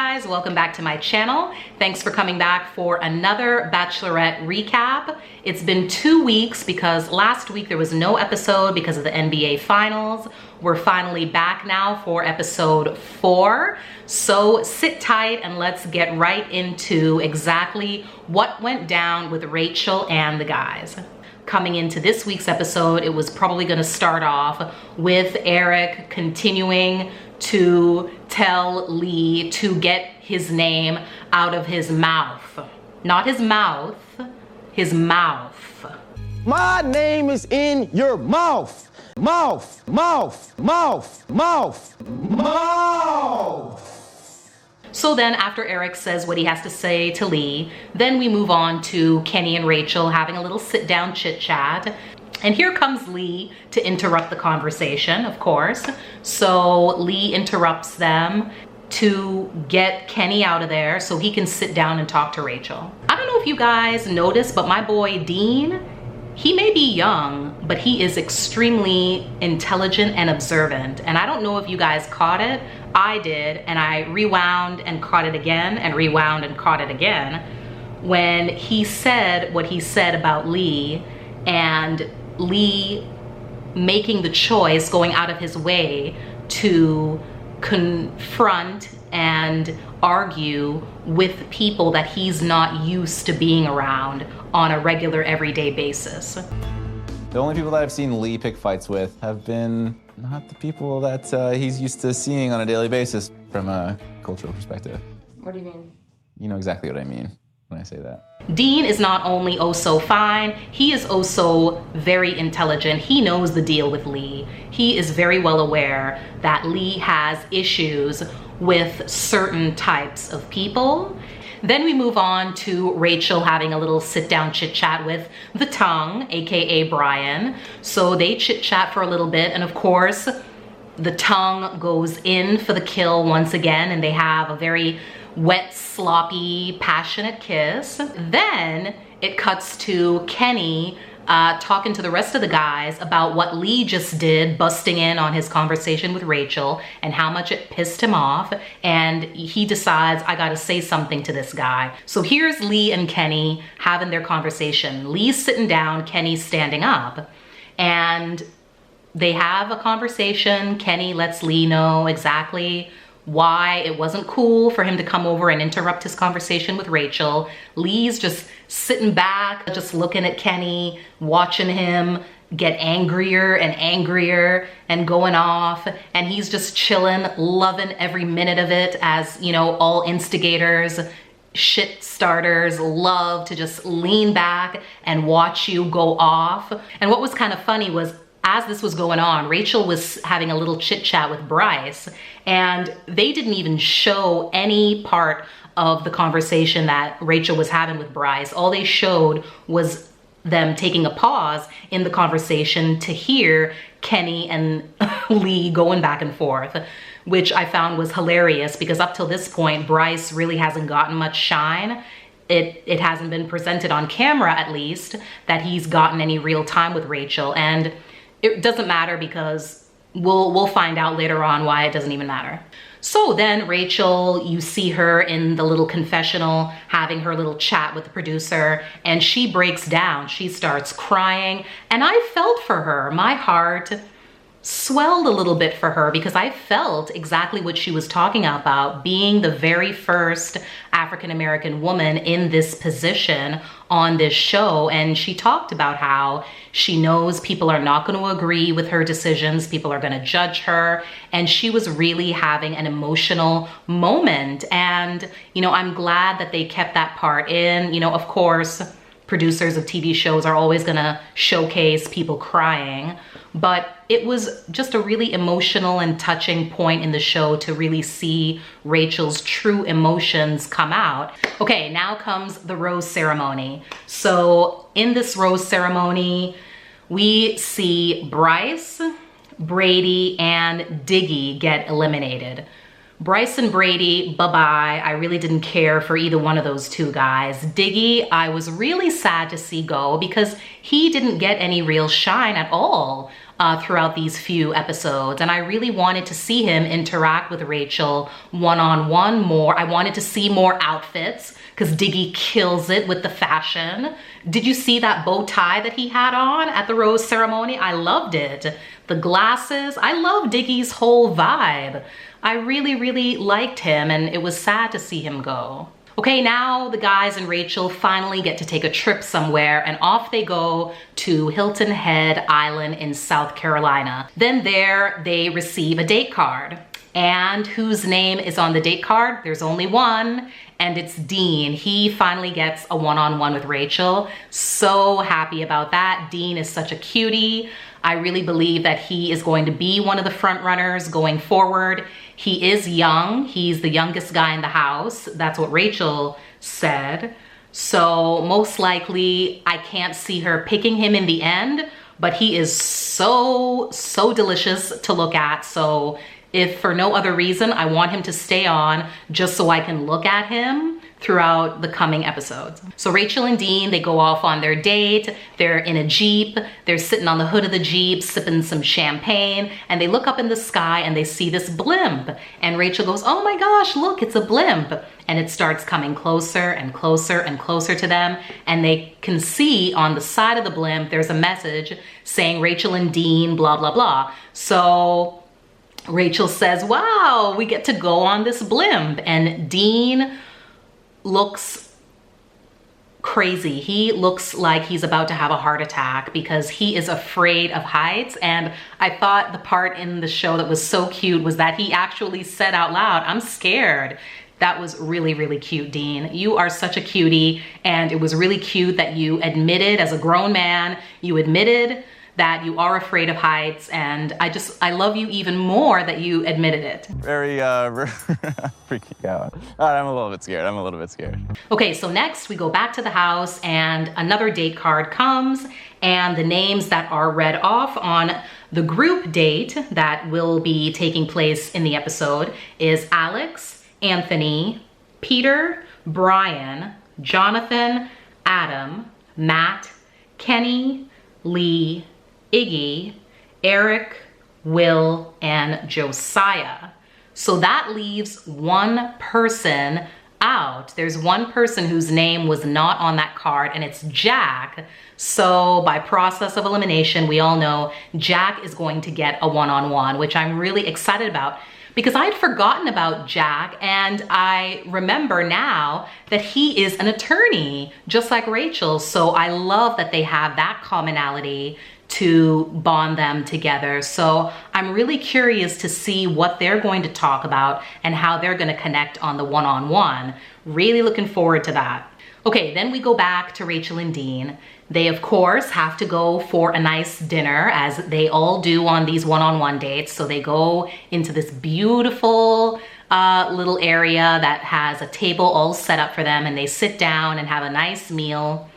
guys, welcome back to my channel. Thanks for coming back for another Bachelorette recap. It's been 2 weeks because last week there was no episode because of the NBA finals. We're finally back now for episode 4. So sit tight and let's get right into exactly what went down with Rachel and the guys. Coming into this week's episode, it was probably going to start off with Eric continuing to tell Lee to get his name out of his mouth. Not his mouth, his mouth. My name is in your mouth. Mouth, mouth, mouth, mouth, mouth. So then after Eric says what he has to say to Lee, then we move on to Kenny and Rachel having a little sit down chit chat. And here comes Lee to interrupt the conversation, of course. So Lee interrupts them to get Kenny out of there so he can sit down and talk to Rachel. I don't know if you guys noticed, but my boy Dean, he may be young, but he is extremely intelligent and observant. And I don't know if you guys caught it. I did, and I rewound and caught it again and rewound and caught it again when he said what he said about Lee and Lee making the choice, going out of his way to confront and argue with people that he's not used to being around on a regular everyday basis. The only people that I've seen Lee pick fights with have been not the people that he's used to seeing on a daily basis from a cultural perspective. What do you mean? You know exactly what I mean when I say that. Dean is not only oh so fine, he is also very intelligent. He knows the deal with Lee. He is very well aware that Lee has issues with certain types of people. Then we move on to Rachel having a little sit down chit chat with the tongue, AKA Brian. So they chit chat for a little bit, and of course, the tongue goes in for the kill once again, and they have a very wet, sloppy, passionate kiss. Then it cuts to Kenny talking to the rest of the guys about what Lee just did, busting in on his conversation with Rachel and how much it pissed him off. And he decides, I gotta say something to this guy. So here's Lee and Kenny having their conversation. Lee's sitting down, Kenny's standing up. And they have a conversation. Kenny lets Lee know exactly why it wasn't cool for him to come over and interrupt his conversation with Rachel. Lee's just sitting back, just looking at Kenny, watching him get angrier and angrier and going off. And he's just chilling, loving every minute of it, as, you know, all instigators, shit starters love to just lean back and watch you go off. And what was kind of funny was, as this was going on, Rachel was having a little chit chat with Bryce, and they didn't even show any part of the conversation that Rachel was having with Bryce. All they showed was them taking a pause in the conversation to hear Kenny and Lee going back and forth, which I found was hilarious because up till this point, Bryce really hasn't gotten much shine. It hasn't been presented on camera, at least, that he's gotten any real time with Rachel. And it doesn't matter because we'll find out later on why it doesn't even matter. So then Rachel, you see her in the little confessional having her little chat with the producer, and she breaks down. She starts crying, and I felt for her. My heart swelled a little bit for her because I felt exactly what she was talking about, being the very first African-American woman in this position on this show. And she talked about how she knows people are not going to agree with her decisions, people are going to judge her, and she was really having an emotional moment. And, you know, I'm glad that they kept that part in. You know, of course, producers of TV shows are always going to showcase people crying, but it was just a really emotional and touching point in the show to really see Rachel's true emotions come out. Okay, now comes the rose ceremony. So in this rose ceremony, we see Bryce, Brady, and Diggy get eliminated. Bryce and Brady, bye-bye. I really didn't care for either one of those two guys. Diggy, I was really sad to see go because he didn't get any real shine at all. throughout these few episodes. And I really wanted to see him interact with Rachel one-on-one more. I wanted to see more outfits because Diggy kills it with the fashion. Did you see that bow tie that he had on at the rose ceremony? I loved it. The glasses, I love Diggy's whole vibe. I really, really liked him, and it was sad to see him go. Okay, now the guys and Rachel finally get to take a trip somewhere, and off they go to Hilton Head Island in South Carolina. Then there they receive a date card. And whose name is on the date card? There's only one, and it's Dean. He finally gets a one-on-one with Rachel. So happy about that. Dean is such a cutie. I really believe that he is going to be one of the front runners going forward. He is young. He's the youngest guy in the house. That's what Rachel said. So most likely I can't see her picking him in the end, but he is so delicious to look at. So if for no other reason, I want him to stay on just so I can look at him throughout the coming episodes. So Rachel and Dean, they go off on their date. They're in a Jeep. They're sitting on the hood of the Jeep, sipping some champagne, and they look up in the sky and they see this blimp. And Rachel goes, oh my gosh, look, it's a blimp. And it starts coming closer and closer and closer to them. And they can see on the side of the blimp, there's a message saying Rachel and Dean, blah, blah, blah. So Rachel says, wow, we get to go on this blimp. And Dean looks crazy. He looks like he's about to have a heart attack because he is afraid of heights. And I thought the part in the show that was so cute was that he actually said out loud, I'm scared. That was really, really cute, Dean. You are such a cutie. And it was really cute that you admitted as a grown man, you admitted that you are afraid of heights, and I love you even more that you admitted it. Very freaking out. I'm a little bit scared. Okay, so next we go back to the house and another date card comes, and the names that are read off on the group date that will be taking place in the episode is Alex, Anthony, Peter, Brian, Jonathan, Adam, Matt, Kenny, Lee, Iggy, Eric, Will, and Josiah. So that leaves one person out. There's one person whose name was not on that card, and it's Jack. So by process of elimination, we all know Jack is going to get a one-on-one, which I'm really excited about because I'd forgotten about Jack, and I remember now that he is an attorney, just like Rachel. So I love that they have that commonality to bond them together. So I'm really curious to see what they're going to talk about and how they're going to connect on the one-on-one. Really looking forward to that. Okay, then we go back to Rachel and Dean. They, of course, have to go for a nice dinner, as they all do on these one-on-one dates. So they go into this beautiful little area that has a table all set up for them, and they sit down and have a nice meal.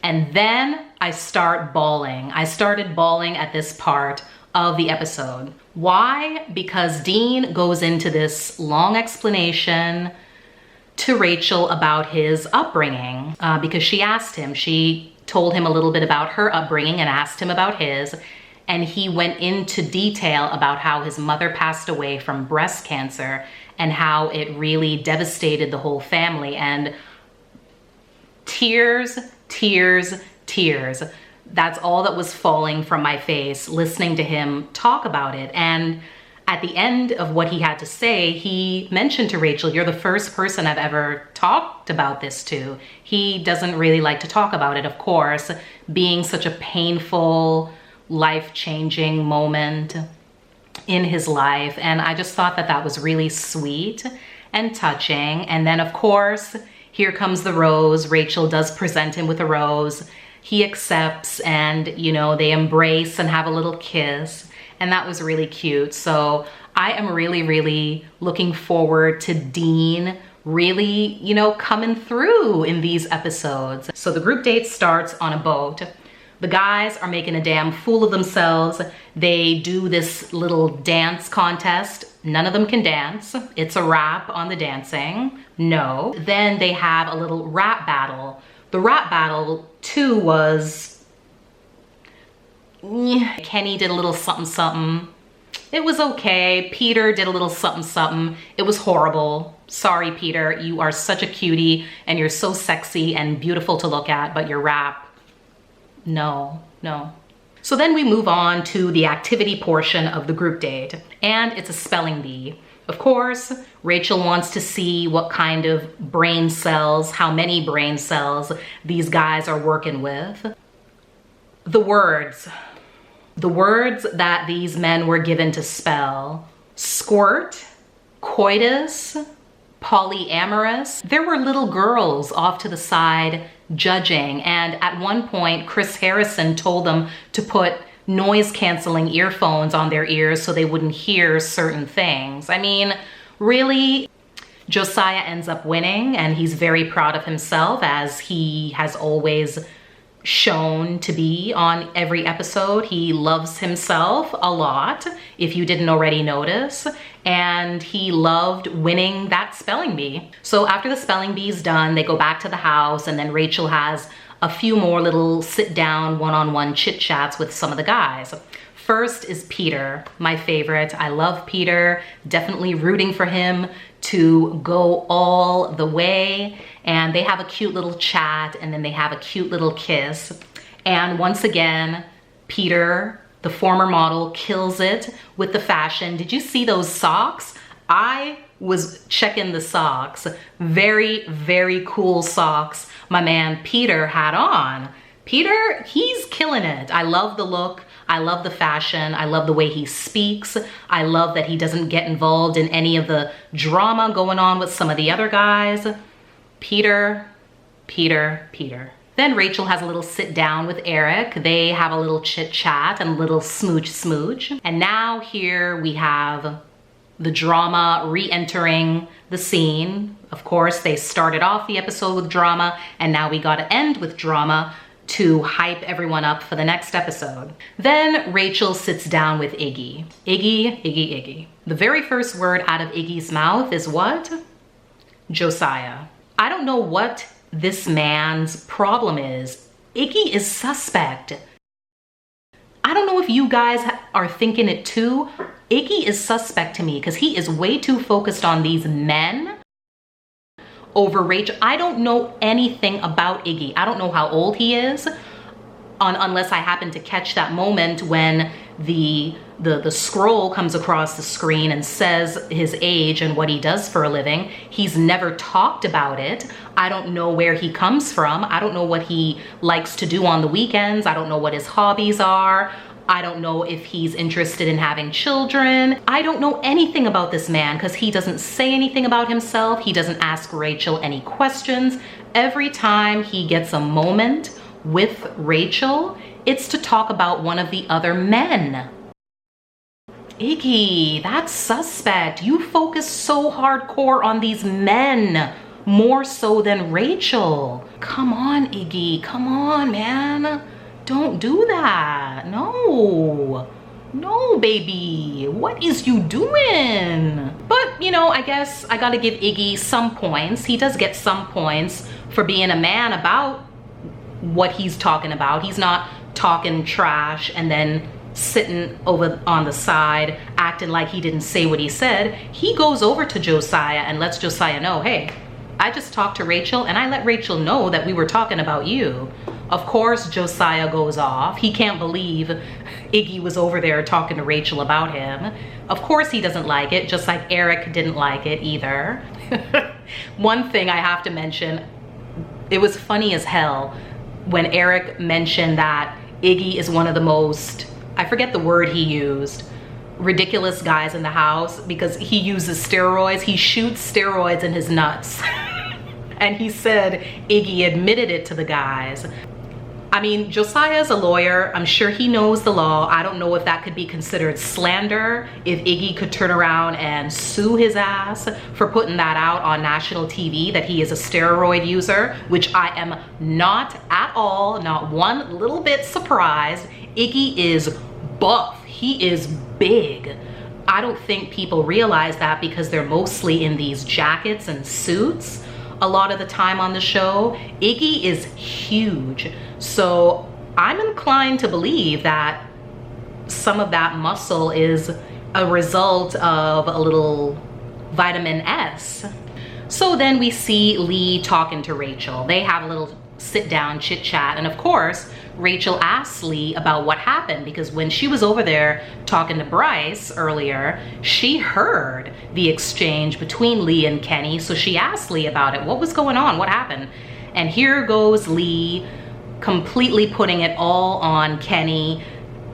And then I start bawling. I started bawling at this part of the episode. Why? Because Dean goes into this long explanation to Rachel about his upbringing because she asked him, she told him a little bit about her upbringing and asked him about his, and he went into detail about how his mother passed away from breast cancer and how it really devastated the whole family, and tears. That's all that was falling from my face listening to him talk about it. And at the end of what he had to say, he mentioned to Rachel, you're the first person I've ever talked about this to. He doesn't really like to talk about it, of course, being such a painful, life-changing moment in his life. And I just thought that that was really sweet and touching. And then, of course, here comes the rose. Rachel does present him with a rose. He accepts, and, you know, they embrace and have a little kiss. And that was really cute. So I am really, really looking forward to Dean really, you know, coming through in these episodes. So the group date starts on a boat. The guys are making a damn fool of themselves. They do this little dance contest. None of them can dance. It's a wrap on the dancing. No. Then they have a little rap battle. The rap battle too was Kenny did a little something something. It was okay. Peter did a little something something. It was horrible. Sorry, Peter. You are such a cutie and you're so sexy and beautiful to look at, but your rap, no. So then we move on to the activity portion of the group date, and it's a spelling bee. Of course, Rachel wants to see what kind of brain cells, how many brain cells these guys are working with. The words that these men were given to spell: squirt, coitus, polyamorous. There were little girls off to the side judging, and at one point Chris Harrison told them to put noise canceling earphones on their ears so they wouldn't hear certain things. I mean, really? Josiah ends up winning, and he's very proud of himself, as he has always shown to be on every episode. He loves himself a lot, if you didn't already notice, and he loved winning that spelling bee. So after the spelling bee is done, they go back to the house, and then Rachel has a few more little sit-down one-on-one chit-chats with some of the guys. First is Peter, my favorite. I love Peter, definitely rooting for him to go all the way. And they have a cute little chat, and then they have a cute little kiss. And once again, Peter, the former model, kills it with the fashion. Did you see those socks? I was checking the socks. Very, very cool socks my man Peter had on. Peter, he's killing it. I love the look. I love the fashion. I love the way he speaks. I love that he doesn't get involved in any of the drama going on with some of the other guys. Peter. Then Rachel has a little sit down with Eric. They have a little chit chat and a little smooch. And now here we have the drama re-entering the scene. Of course, they started off the episode with drama, and now we gotta end with drama to hype everyone up for the next episode. Then Rachel sits down with Iggy. Iggy. The very first word out of Iggy's mouth is what? Josiah. I don't know what this man's problem is. Iggy is suspect. I don't know if you guys are thinking it too. Iggy is suspect to me because he is way too focused on these men over Rachel. I don't know anything about Iggy. I don't know how old he is, unless I happen to catch that moment when the scroll comes across the screen and says his age and what he does for a living. He's never talked about it. I don't know where he comes from. I don't know what he likes to do on the weekends. I don't know what his hobbies are. I don't know if he's interested in having children. I don't know anything about this man because he doesn't say anything about himself. He doesn't ask Rachel any questions. Every time he gets a moment with Rachel, it's to talk about one of the other men. Iggy, that's suspect. You focus so hardcore on these men, more so than Rachel. Come on, Iggy, come on, man. Don't do that. No, baby. What is you doing? But, you know, I guess I gotta give Iggy some points. He does get some points for being a man about what he's talking about. He's not talking trash and then sitting over on the side acting like he didn't say what he said. He goes over to Josiah and lets Josiah know, hey, I just talked to Rachel and I let Rachel know that we were talking about you. Of course, Josiah goes off. He can't believe Iggy was over there talking to Rachel about him. Of course he doesn't like it, just like Eric didn't like it either. One thing I have to mention, it was funny as hell when Eric mentioned that Iggy is one of the most, I forget the word he used, ridiculous guys in the house, because he uses steroids. He shoots steroids in his nuts. And he said Iggy admitted it to the guys. I mean, Josiah's a lawyer. I'm sure he knows the law. I don't know if that could be considered slander, if Iggy could turn around and sue his ass for putting that out on national TV, that he is a steroid user, which I am not at all, not one little bit surprised. Iggy is buff. He is big. I don't think people realize that because they're mostly in these jackets and suits a lot of the time on the show. Iggy is huge. So I'm inclined to believe that some of that muscle is a result of a little vitamin S. So then we see Lee talking to Rachel. They have a little sit down chit chat, and of course Rachel asks Lee about what happened, because when she was over there talking to Bryce earlier, she heard the exchange between Lee and Kenny. So she asked Lee about it. What was going on? What happened? And here goes Lee completely putting it all on Kenny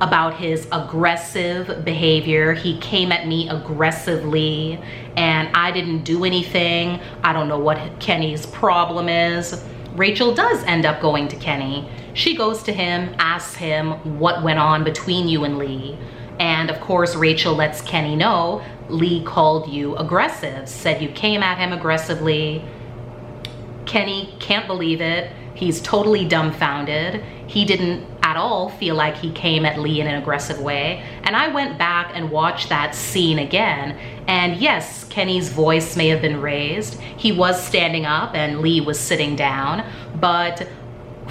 about his aggressive behavior. He came at me aggressively and I didn't do anything. I don't know what Kenny's problem is. Rachel does end up going to Kenny. She goes to him, asks him what went on between you and Lee. And of course, Rachel lets Kenny know Lee called you aggressive, said you came at him aggressively. Kenny can't believe it. He's totally dumbfounded. He didn't at all feel like he came at Lee in an aggressive way. And I went back and watched that scene again. And yes, Kenny's voice may have been raised. He was standing up and Lee was sitting down. But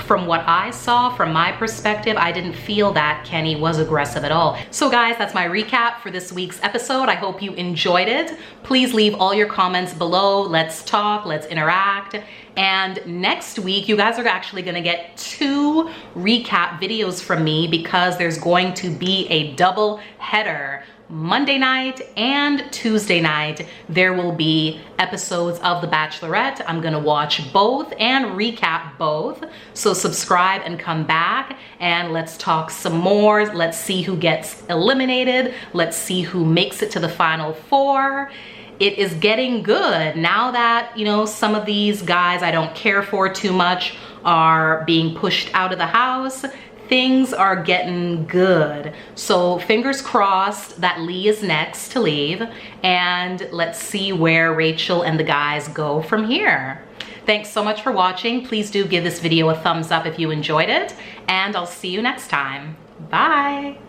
from what I saw, from my perspective, I didn't feel that Kenny was aggressive at all. So guys, that's my recap for this week's episode. I hope you enjoyed it. Please leave all your comments below. Let's talk, let's interact. And next week, you guys are actually gonna get 2 recap videos from me, because there's going to be a double header. Monday night and Tuesday night, there will be episodes of The Bachelorette. I'm gonna watch both and recap both. So subscribe and come back and let's talk some more. Let's see who gets eliminated. Let's see who makes it to the final 4. It is getting good now that, you know, some of these guys I don't care for too much are being pushed out of the house. Things are getting good. So fingers crossed that Lee is next to leave, and let's see where Rachel and the guys go from here. Thanks so much for watching. Please do give this video a thumbs up if you enjoyed it, and I'll see you next time. Bye.